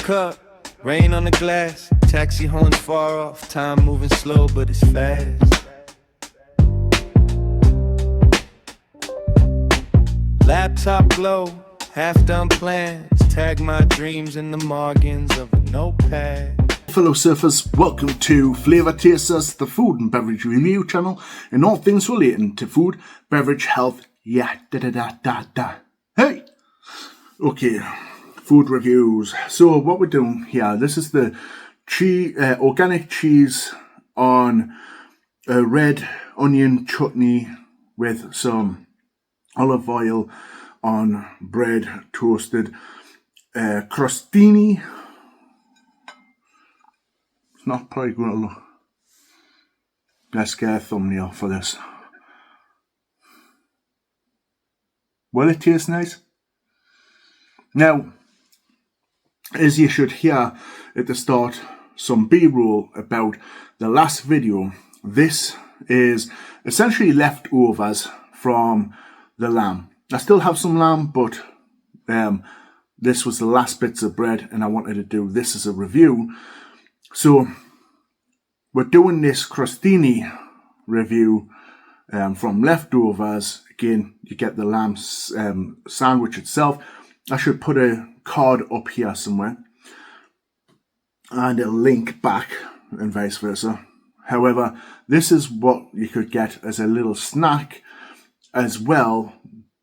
cup, rain on the glass. Taxi horns far off, time moving slow, but it's fast. Laptop glow, half done plans. Tag my dreams in the margins of a notepad. Fellow surfers, welcome to Flavour Tasters, the food and beverage review channel, and all things relating to food, beverage, health, yeah, da. Hey! Okay, food reviews. So what we're doing here, this is the organic cheese on a red onion chutney with some olive oil on bread, toasted crostini. It's not probably going to look. Let's get a thumbnail for this. Will it taste nice? Now, as you should hear at the start, some B-roll about the last video. This is essentially leftovers from the lamb. I still have some lamb, but this was the last bits of bread and I wanted to do this as a review. So we're doing this crostini review from leftovers. Again, you get the lamb sandwich itself. I should put a card up here somewhere and a link back and vice versa. However, this is what you could get as a little snack as well,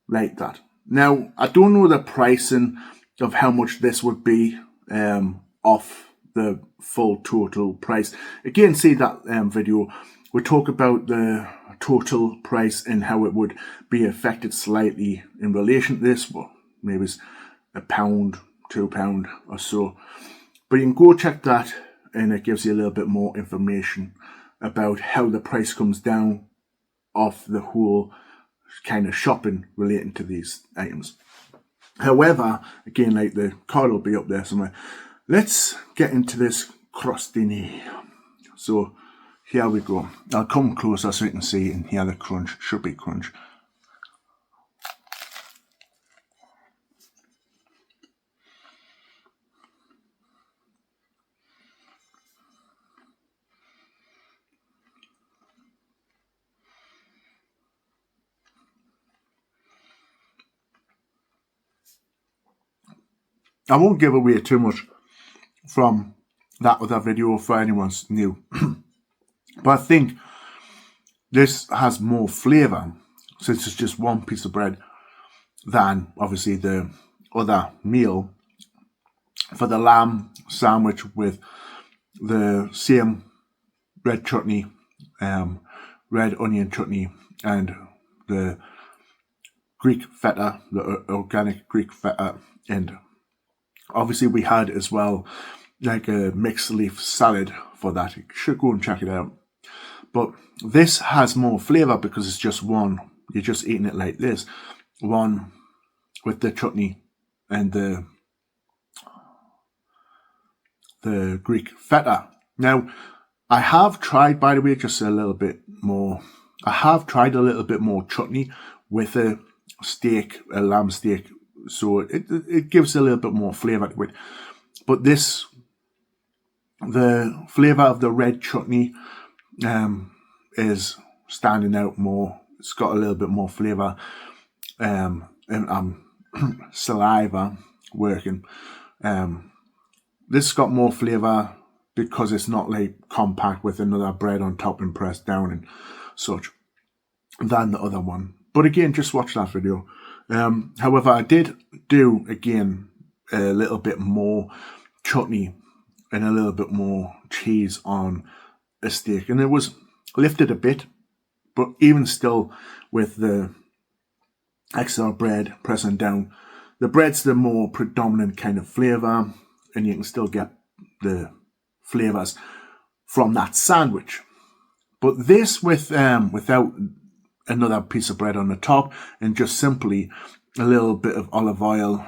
like that. Now, I don't know the pricing of how much this would be off the full total price. Again, see that video. We talk about the total price and how it would be affected slightly in relation to this. Well, maybe it's £1, £2 or so. But you can go check that and it gives you a little bit more information about how the price comes down off the whole kind of shopping relating to these items. However, again, like the card will be up there somewhere. Let's get into this crostini. So here we go. I'll come closer so you can see and hear the crunch. Should be crunch. I won't give away too much from that other video for anyone's new. But I think this has more flavour since it's just one piece of bread than obviously the other meal. For the lamb sandwich with the same red chutney, red onion chutney, and the Greek feta, the organic Greek feta, and obviously we had as well like a mixed leaf salad for that. You should go and check it out. But this has more flavour because it's just one. You're just eating it like this. One with the chutney and the Greek feta. Now, I have tried, by the way, just a little bit more. I have tried a little bit more chutney with a steak, a lamb steak. So it gives a little bit more flavour to it. But this, the flavour of the red chutney is standing out more. It's got a little bit more flavour. And saliva working. This got more flavour because it's not like compact with another bread on top and pressed down and such than the other one. But again, just watch that video. However, I did do, again, a little bit more chutney and a little bit more cheese on a steak. And it was lifted a bit, but even still with the extra bread pressing down, the bread's the more predominant kind of flavour and you can still get the flavours from that sandwich. But this with without another piece of bread on the top and just simply a little bit of olive oil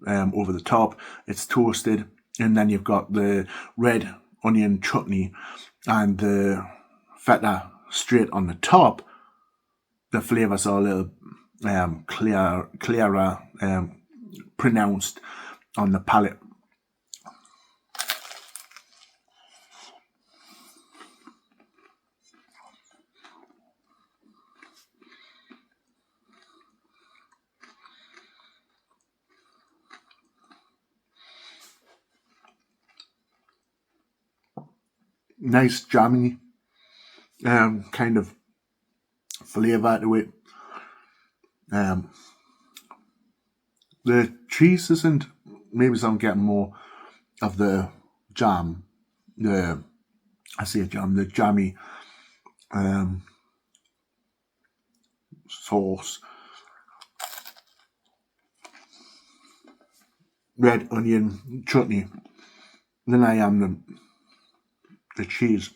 over the top. It's toasted and then you've got the red onion chutney and the feta straight on the top. The flavours are a little clearer pronounced on the palate. nice jammy kind of flavour to it. The cheese isn't, maybe I'm getting more of the jam, the jammy sauce, red onion chutney, than I am the cheese.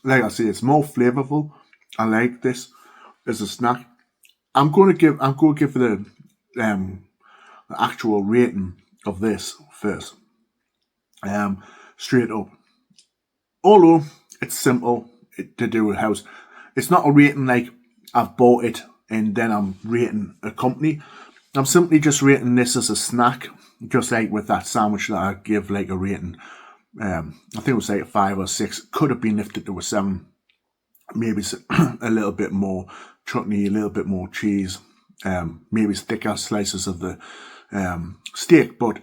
Like I say, it's more flavourful. I like this as a snack. I'm going to give the actual rating of this first. Straight up. Although it's simple to do with house, it's not a rating like I've bought it and then I'm rating a company. I'm simply just rating this as a snack, just like with that sandwich that I give like a rating. I think it was like a 5 or 6. Could have been lifted to a 7. Maybe a little bit more chutney, a little bit more cheese, maybe thicker slices of the steak. But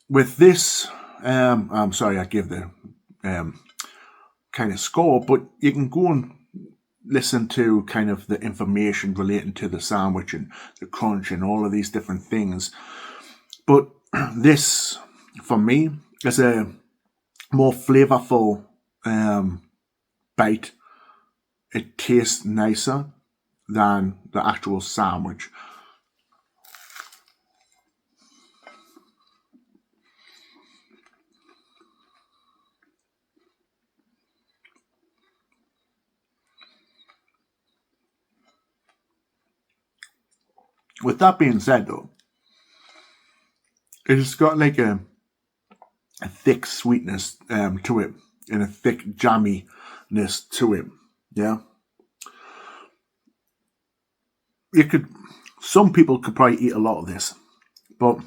with this, I'm sorry, I give the kind of score, but you can go and listen to kind of the information relating to the sandwich and the crunch and all of these different things. But this, for me, is a more flavourful bite. It tastes nicer than the actual sandwich. With that being said, though, it's got like a thick sweetness to it and a thick jamminess to it. Yeah. Some people could probably eat a lot of this, but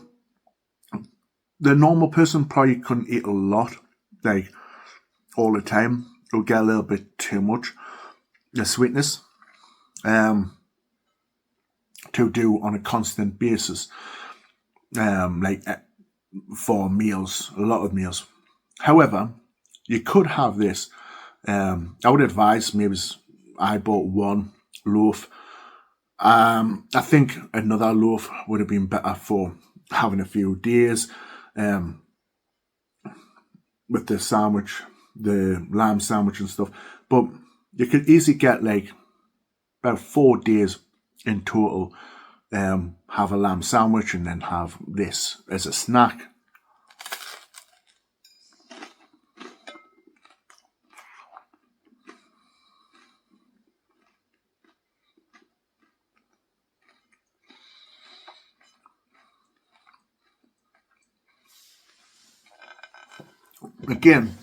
the normal person probably couldn't eat a lot, like all the time. It'll get a little bit too much, the sweetness, to do on a constant basis, like for meals, a lot of meals. However, you could have this. I would advise maybe I bought 1 loaf. I think another loaf would have been better for having a few days with the sandwich, the lamb sandwich and stuff. But you could easily get like about 4 days in total, have a lamb sandwich and then have this as a snack. Again,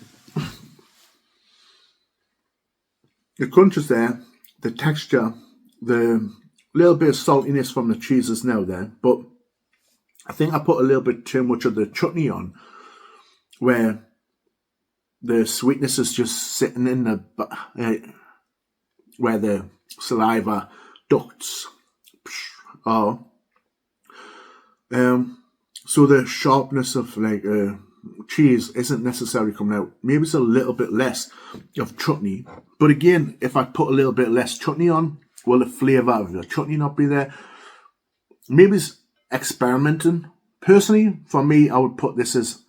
the crunch is there, the texture, the little bit of saltiness from the cheese is now there, but I think I put a little bit too much of the chutney on, where the sweetness is just sitting in the where the saliva ducts are. So the sharpness of like cheese isn't necessarily coming out. Maybe it's a little bit less of chutney. But again, if I put a little bit less chutney on, will the flavour of the chutney not be there? Maybe it's experimenting. Personally, for me, I would put this as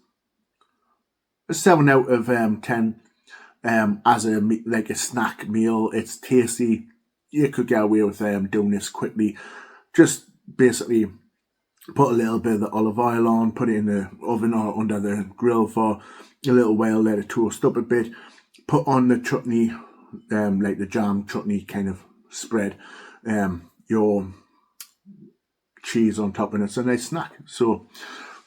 a 7 out of 10 as a snack meal. It's tasty. You could get away with doing this quickly. Just basically put a little bit of the olive oil on, put it in the oven or under the grill for a little while, let it toast up a bit, put on the chutney, like the jam chutney kind of spread, your cheese on top, and it's a nice snack. So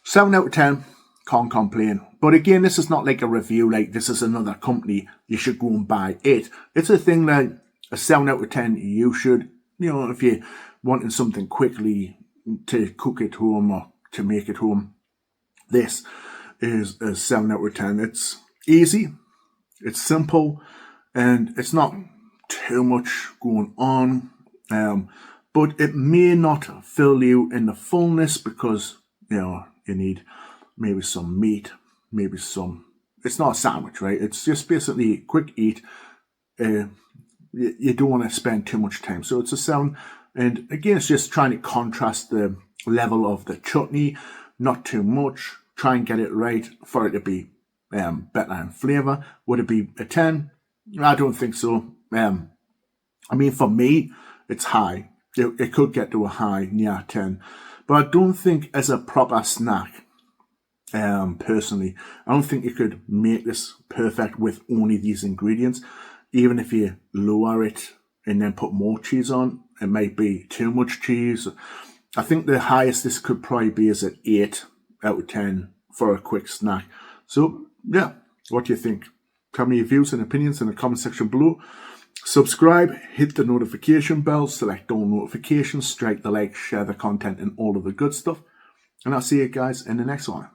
7 out of 10, can't complain. But again, this is not like a review, like this is another company, you should go and buy it. It's a thing like a 7 out of 10, you should, if you're wanting something quickly to cook at home or to make at home, this is a 7 out of 10. It's easy, it's simple, and it's not too much going on. but it may not fill you in the fullness because, you need maybe some meat, maybe some, it's not a sandwich, right? It's just basically a quick eat. You don't want to spend too much time. So it's a sound, and again, it's just trying to contrast the level of the chutney, not too much, try and get it right for it to be better in flavour. Would it be a 10? I don't think so. I mean, for me, it's high. It could get to a high near 10, but I don't think as a proper snack, personally, I don't think you could make this perfect with only these ingredients. Even if you lower it and then put more cheese on, it might be too much cheese. I think the highest this could probably be is at 8 out of 10 for a quick snack. So yeah, what do you think? Tell me your views and opinions in the comment section below. Subscribe, hit the notification bell, select all notifications, strike the like, share the content, and all of the good stuff. And I'll see you guys in the next one.